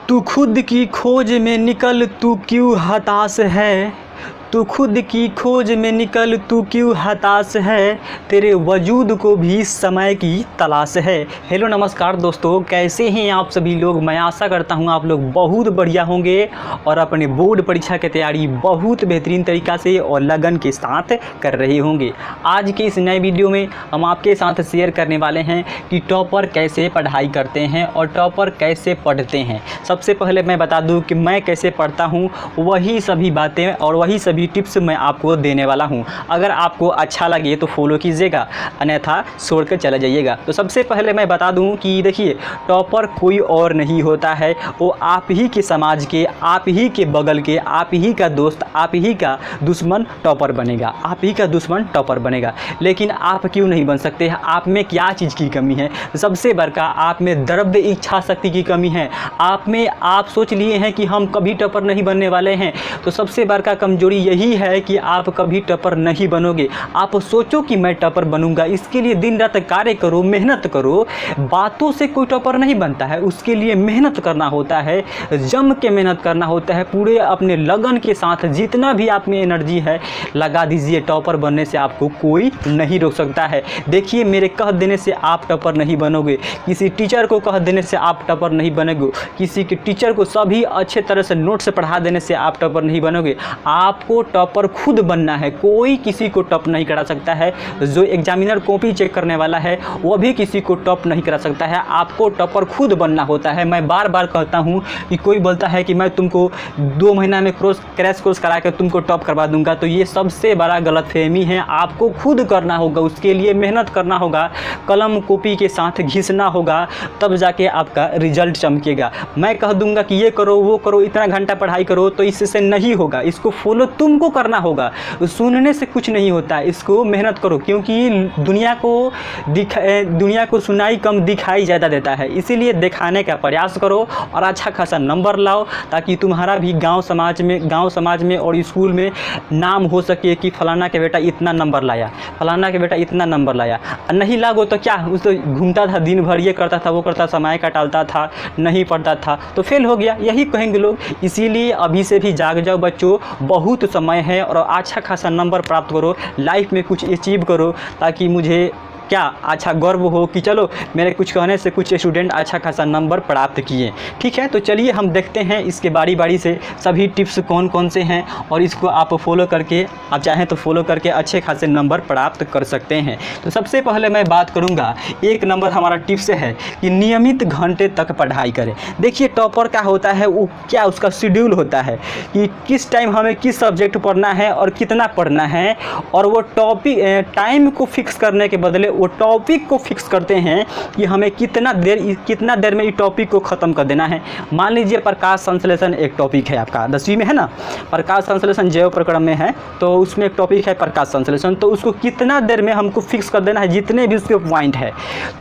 तू खुद की खोज में निकल, तू क्यों हताश है। तू खुद की खोज में निकल, तू क्यों हताश है। तेरे वजूद को भी समय की तलाश है। हेलो नमस्कार दोस्तों, कैसे हैं आप सभी लोग। मैं आशा करता हूं आप लोग बहुत बढ़िया होंगे और अपने बोर्ड परीक्षा की तैयारी बहुत बेहतरीन तरीक़ा से और लगन के साथ कर रहे होंगे। आज के इस नए वीडियो में हम आपके साथ शेयर करने वाले हैं कि टॉपर कैसे पढ़ाई करते हैं और टॉपर कैसे पढ़ते हैं। सबसे पहले मैं बता दूं कि मैं कैसे पढ़ता हूं, वही सभी बातें और वही सभी टिप्स मैं आपको देने वाला हूं। अगर आपको अच्छा लगे तो फॉलो कीजिएगा, अन्यथा छोड़ कर चला जाइएगा। तो सबसे पहले मैं बता दूं कि देखिए, टॉपर कोई और नहीं होता है, वो आप ही के समाज के, आप ही के बगल के, आप ही का दोस्त, आप ही का दुश्मन टॉपर बनेगा, आप ही का दुश्मन टॉपर बनेगा। लेकिन आप क्यों नहीं बन सकते हैं? आप में क्या चीज़ की कमी है? सबसे बड़का आप में द्रव्य इच्छा शक्ति की कमी है। आप में आप सोच लिए हैं कि हम कभी टॉपर नहीं बनने वाले हैं, तो सबसे बड़का कमजोरी यही है कि आप कभी टॉपर नहीं बनोगे। आप सोचो कि मैं टॉपर बनूंगा, इसके लिए दिन रात कार्य करो, मेहनत करो। बातों से कोई टॉपर नहीं बनता है, उसके लिए मेहनत करना होता है, जम के मेहनत करना होता है। पूरे अपने लगन के साथ जितना भी आप में एनर्जी है लगा दीजिए। टॉपर बनने से आपको कोई नहीं रोक सकता है। देखिए, मेरे कह देने से आप टॉपर नहीं बनोगे, किसी टीचर को कह देने से आप टॉपर नहीं बनोगे, किसी के टीचर को सभी अच्छे तरह से नोट्स पढ़ा देने से आप टॉपर नहीं बनोगे। आपको टॉपर खुद बनना है, कोई किसी को टॉप नहीं करा सकता है। जो एग्जामिनर कॉपी चेक करने वाला है वो भी किसी को टॉप नहीं करा सकता है। आपको टॉपर खुद बनना होता है। मैं बार बार कहता हूं कि कोई बोलता है कि मैं तुमको 2 महीना में क्रैश कोर्स करा कर तुमको टॉप करवा दूंगा, तो ये सबसे बड़ा गलतफहमी है। आपको खुद करना होगा, उसके लिए मेहनत करना होगा, कलम कॉपी के साथ घिसना होगा, तब जाके आपका रिजल्ट चमकेगा। मैं कह दूंगा कि ये करो वो करो, इतना घंटा पढ़ाई करो, तो इससे नहीं होगा। इसको फॉलो तुमको करना होगा, सुनने से कुछ नहीं होता। इसको मेहनत करो, क्योंकि दुनिया को सुनाई कम, दिखाई ज़्यादा देता है। इसीलिए दिखाने का प्रयास करो और अच्छा खासा नंबर लाओ, ताकि तुम्हारा भी गांव समाज में और स्कूल में नाम हो सके कि फलाना के बेटा इतना नंबर लाया, फलाना के बेटा इतना नंबर लाया। नहीं लागो तो क्या, उस तो घूमता था दिन भर, ये करता था वो करता, समय का टालता था, नहीं पढ़ता था तो फेल हो गया, यही कहेंगे लोग। इसीलिए अभी से भी जाग जाओ बच्चों, बहुत समय है और अच्छा खासा नंबर प्राप्त करो, लाइफ में कुछ अचीव करो, ताकि मुझे क्या अच्छा गर्व हो कि चलो मेरे कुछ कहने से कुछ स्टूडेंट अच्छा खासा नंबर प्राप्त किए। ठीक है, तो चलिए हम देखते हैं इसके बारी बारी से सभी टिप्स कौन कौन से हैं और इसको आप फॉलो करके, आप चाहें तो फॉलो करके अच्छे खासे नंबर प्राप्त कर सकते हैं। तो सबसे पहले मैं बात करूंगा, 1 नंबर हमारा टिप्स है कि नियमित घंटे तक पढ़ाई करें। देखिए, टॉपर क्या होता है, वो क्या उसका शेड्यूल होता है कि किस टाइम हमें किस सब्जेक्ट पढ़ना है और कितना पढ़ना है, और वो टॉपिक टाइम को फिक्स करने के बदले वो टॉपिक को फिक्स करते हैं कि हमें कितना देर में ये टॉपिक को ख़त्म कर देना है। मान लीजिए प्रकाश संश्लेषण एक टॉपिक है आपका 10वीं में है ना, प्रकाश संश्लेषण जैव प्रक्रम में है, तो उसमें एक टॉपिक है प्रकाश संश्लेषण। तो उसको कितना देर में हमको फिक्स कर देना है, जितने भी उसके पॉइंट है,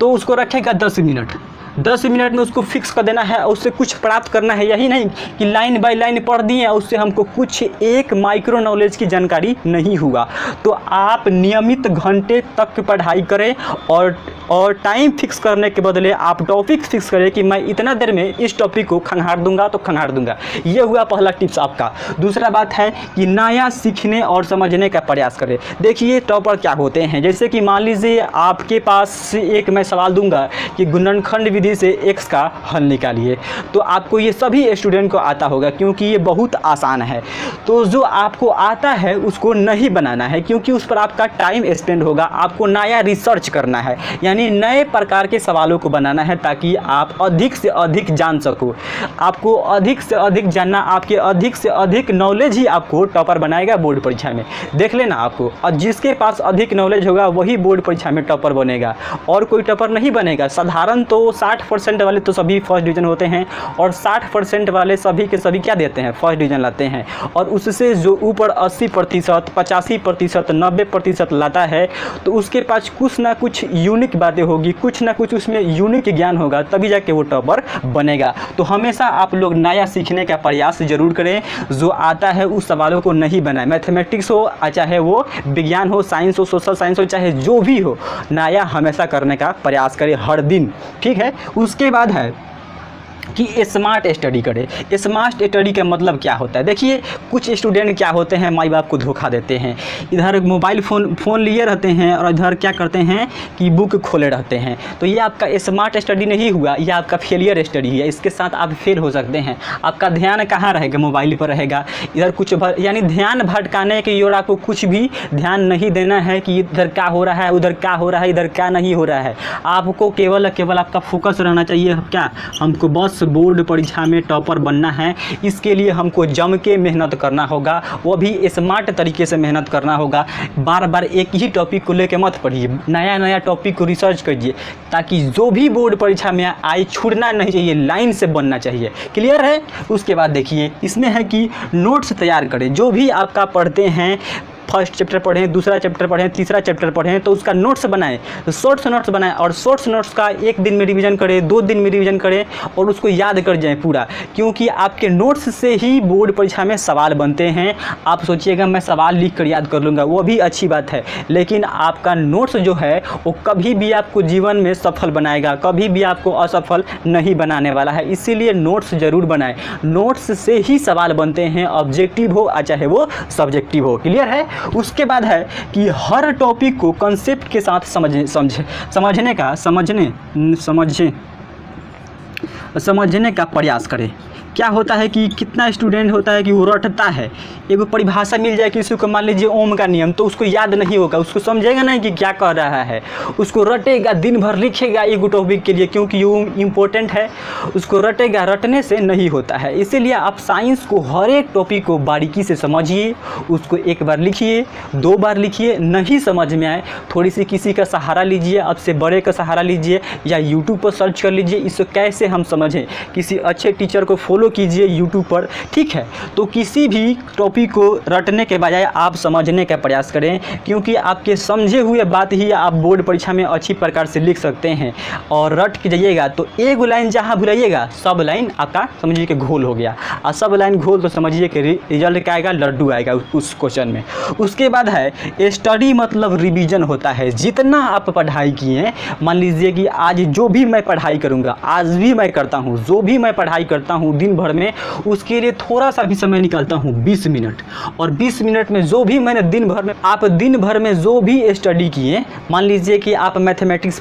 तो उसको रखेगा 10 मिनट। 10 मिनट में उसको फिक्स कर देना है और उससे कुछ प्राप्त करना है। यही नहीं कि लाइन बाय लाइन पढ़ दिए, उससे हमको कुछ एक माइक्रो नॉलेज की जानकारी नहीं हुआ। तो आप नियमित घंटे तक पढ़ाई करें और टाइम फिक्स करने के बदले आप टॉपिक फिक्स करें कि मैं इतना देर में इस टॉपिक को खंगार दूंगा तो खंगार दूंगा। ये हुआ पहला टिप्स आपका। दूसरा बात है कि नया सीखने और समझने का प्रयास करें। देखिए, टॉपर क्या होते हैं, जैसे कि मान लीजिए आपके पास एक मैं सवाल दूंगा कि गुणनखंड विधि से x का हल निकालिए, तो आपको ये सभी स्टूडेंट को आता होगा, क्योंकि ये बहुत आसान है। तो जो आपको आता है उसको नहीं बनाना है, क्योंकि उस पर आपका टाइम स्पेंड होगा। आपको नया रिसर्च करना है, यानी नए प्रकार के सवालों को बनाना है, ताकि आप अधिक से अधिक जान सको। आपको अधिक से अधिक जानना, आपके अधिक से अधिक नॉलेज ही आपको टॉपर बनाएगा बोर्ड परीक्षा में। देख लेना आपको, और जिसके पास अधिक नॉलेज होगा वही बोर्ड परीक्षा में टॉपर बनेगा, और कोई टॉपर नहीं बनेगा। साधारण तो 60% वाले तो सभी फर्स्ट डिवीज़न होते हैं, और 60% वाले सभी के सभी क्या देते हैं, फर्स्ट डिवीज़न लाते हैं। और उससे जो ऊपर 80%, 85%, 90% लाता है, तो उसके पास कुछ ना कुछ यूनिक बातें होगी, कुछ ना कुछ उसमें यूनिक ज्ञान होगा, तभी जाके वो टॉपर बनेगा। तो हमेशा आप लोग नया सीखने का प्रयास जरूर करें। जो आता है उस सवालों को नहीं बनाएं, मैथमेटिक्स हो चाहे वो विज्ञान हो, साइंस हो, सोशल साइंस हो, चाहे जो भी हो, नया हमेशा करने का प्रयास करें हर दिन। ठीक है, उसके बाद है कि स्मार्ट स्टडी करें। स्मार्ट स्टडी का मतलब क्या होता है? देखिए, कुछ स्टूडेंट क्या होते हैं, माई बाप को धोखा देते हैं, इधर मोबाइल फ़ोन लिए रहते हैं और इधर क्या करते हैं कि बुक खोले रहते हैं। तो ये आपका स्मार्ट स्टडी नहीं हुआ, ये आपका फेलियर स्टडी है। इसके साथ आप फेल हो सकते हैं। आपका ध्यान कहाँ रहेगा? मोबाइल पर रहेगा। इधर कुछ यानी ध्यान भटकाने की ओर आपको कुछ भी ध्यान नहीं देना है कि इधर क्या हो रहा है, उधर क्या हो रहा है, इधर क्या नहीं हो रहा है। आपको केवल आपका फोकस रहना चाहिए। क्या हमको बस बोर्ड परीक्षा में टॉपर बनना है, इसके लिए हमको जम के मेहनत करना होगा, वो भी स्मार्ट तरीके से मेहनत करना होगा। बार बार एक ही टॉपिक को लेकर मत पढ़िए, नया नया टॉपिक को रिसर्च करिए, ताकि जो भी बोर्ड परीक्षा में आए छूटना नहीं चाहिए, लाइन से बनना चाहिए। क्लियर है? उसके बाद देखिए, इसमें है कि नोट्स तैयार करें। जो भी आपका पढ़ते हैं, फर्स्ट चैप्टर पढ़ें, दूसरा चैप्टर पढ़ें, तीसरा चैप्टर पढ़ें, तो उसका नोट्स बनाएं, तो शॉर्ट्स नोट्स बनाएं। और शॉर्ट्स नोट्स का 1 दिन में रिवीजन करें, 2 दिन में रिवीजन करें और उसको याद कर जाएं पूरा, क्योंकि आपके नोट्स से ही बोर्ड परीक्षा में सवाल बनते हैं। आप सोचिएगा मैं सवाल लिख कर याद कर लूँगा, वो भी अच्छी बात है, लेकिन आपका नोट्स जो है वो कभी भी आपको जीवन में सफल बनाएगा, कभी भी आपको असफल नहीं बनाने वाला है। इसीलिए नोट्स ज़रूर बनाएं। नोट्स से ही सवाल बनते हैं, ऑब्जेक्टिव हो चाहे वो सब्जेक्टिव हो। क्लियर है? उसके बाद है कि हर टॉपिक को कंसेप्ट के साथ समझने का प्रयास करें। क्या होता है कि कितना स्टूडेंट होता है कि वो रटता है, एगो परिभाषा मिल जाए किसी को, मान लीजिए ओम का नियम, तो उसको याद नहीं होगा, उसको समझेगा नहीं कि क्या कह रहा है, उसको रटेगा, दिन भर लिखेगा एगो टॉपिक के लिए, क्योंकि वो इम्पोर्टेंट है, उसको रटेगा, रटने से नहीं होता है। इसीलिए आप साइंस को हर एक टॉपिक को बारीकी से समझिए, उसको 1 बार लिखिए, 2 बार लिखिए, नहीं समझ में आए थोड़ी सी किसी का सहारा लीजिए, अब से बड़े का सहारा लीजिए या यूट्यूब पर सर्च कर लीजिए इसको कैसे हम समझें, किसी अच्छे टीचर को फॉलो कीजिए यूट्यूब पर। ठीक है? तो किसी भी टॉपिक को रटने के बजाय आप समझने का प्रयास करें, क्योंकि आपके समझे हुए बात ही आप बोर्ड परीक्षा में अच्छी प्रकार से लिख सकते हैं। और रट के जाइएगा तो एक लाइन जहाँ भुलाइएगा, सब लाइन आपका समझिए कि घोल हो गया, और सब लाइन घोल तो समझिए कि रिजल्ट क्या आएगा, लड्डू आएगा उस क्वेश्चन में। उसके बाद है स्टडी मतलब रिवीजन होता है। जितना आप पढ़ाई किए, मान लीजिए कि आज जो भी मैं पढ़ाई करूँगा, आज भी मैं करता हूँ, जो भी मैं पढ़ाई करता हूँ दिन भर में, उसके लिए थोड़ा सा भी समय निकालता हूँ, 20 मिनट। और 20 मिनट में जो भी मैंने दिन भर में जो भी स्टडी किए, मान लीजिए कि आप मैथमेटिक्स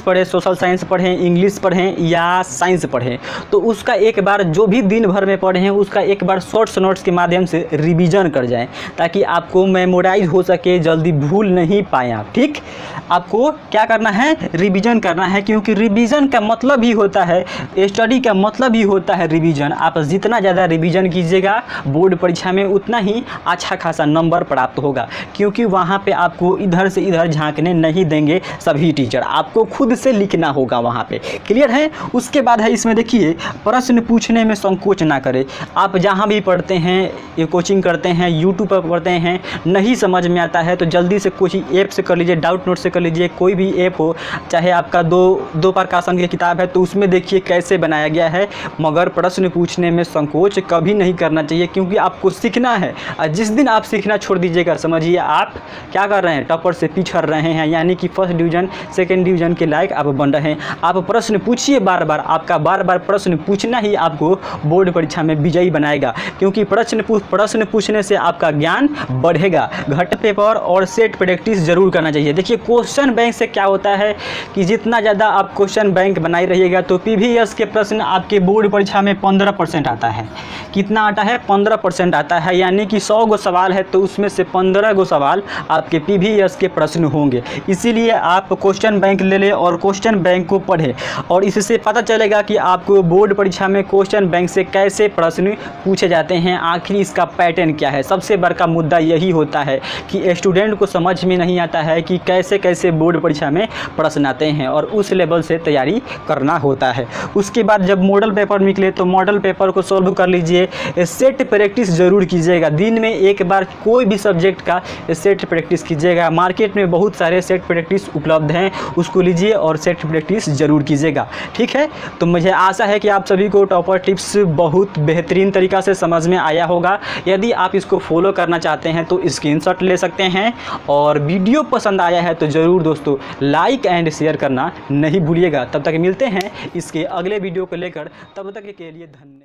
पढ़ें, सोशल साइंस पढ़ें, इंग्लिश पढ़ें या साइंस पढ़ें, तो उसका एक बार जो भी दिन भर में पढ़े हैं उसका एक बार शॉर्ट्स नोट्स के माध्यम से रिवीजन कर जाएं, ताकि आपको मेमोराइज हो सके, जल्दी भूल नहीं पाएँ आप। ठीक? आपको क्या करना है? रिवीजन करना है, क्योंकि रिवीजन का मतलब ही होता है, स्टडी का मतलब ही होता है रिवीजन। आप जितना ज़्यादा रिवीजन कीजिएगा बोर्ड परीक्षा में, उतना ही अच्छा खासा नंबर प्राप्त होगा, क्योंकि वहाँ पे आपको इधर से इधर झांकने नहीं देंगे सभी टीचर, आपको खुद से लिखना होगा वहाँ पे। क्लियर है? उसके बाद है इसमें देखिए, प्रश्न पूछने में संकोच ना करें। आप जहाँ भी पढ़ते हैं, ये कोचिंग करते हैं, यूट्यूब पर पढ़ते हैं, नहीं समझ में आता है तो जल्दी से कोचिंग ऐप से कर लीजिए, डाउट नोट से कर लीजिए, कोई भी ऐप हो, चाहे आपका दो प्रकाशन की किताब है तो उसमें देखिए कैसे बनाया गया है। मगर प्रश्न पूछने में संकोच कभी नहीं करना चाहिए, क्योंकि आपको सीखना है। और जिस दिन आप सीखना छोड़ दीजिएगा, समझिए आप क्या कर रहे हैं, टॉपर से पिछड़ रहे हैं, यानी कि फर्स्ट डिवीज़न सेकंड डिवीज़न के लायक आप बन रहे हैं। आप प्रश्न पूछिए बार बार, आपका बार बार प्रश्न पूछना ही आपको बोर्ड परीक्षा में विजयी बनाएगा, क्योंकि प्रश्न पूछने से आपका ज्ञान बढ़ेगा। घट पेपर और सेट प्रैक्टिस जरूर करना चाहिए। देखिए, क्वेश्चन बैंक से क्या होता है कि जितना ज़्यादा आप क्वेश्चन बैंक बनाए रहिएगा तो पीवीएस के प्रश्न आपके बोर्ड परीक्षा में 15% आता है। कितना आता है? 15% आता है, यानी कि 100 गो सवाल है तो उसमें से 15 गो सवाल आपके पीवीएस के प्रश्न होंगे। इसीलिए आप क्वेश्चन बैंक ले लें और क्वेश्चन बैंक को पढ़ें, और इससे पता चलेगा कि आपको बोर्ड परीक्षा में क्वेश्चन बैंक से कैसे प्रश्न पूछे जाते हैं, आखिर इसका पैटर्न क्या है। सबसे बड़ा मुद्दा यही होता है कि स्टूडेंट को समझ में नहीं आता है कि कैसे कैसे बोर्ड परीक्षा में प्रश्न आते हैं, और उस लेवल से तैयारी करना होता है। उसके बाद जब मॉडल पेपर निकले तो मॉडल पेपर को सॉल्व कर लीजिए, सेट प्रैक्टिस ज़रूर कीजिएगा। दिन में एक बार कोई भी सब्जेक्ट का सेट प्रैक्टिस कीजिएगा। मार्केट में बहुत सारे सेट प्रैक्टिस उपलब्ध हैं, उसको लीजिए और सेट प्रैक्टिस ज़रूर कीजिएगा। ठीक है, तो मुझे आशा है कि आप सभी को टॉपर टिप्स बहुत बेहतरीन तरीक़ा से समझ में आया होगा। यदि आप इसको फॉलो करना चाहते हैं तो स्क्रीनशॉट ले सकते हैं, और वीडियो पसंद आया है तो ज़रूर दोस्तों लाइक एंड शेयर करना नहीं भूलिएगा। तब तक मिलते हैं इसके अगले वीडियो को लेकर, तब तक के लिए धन्यवाद।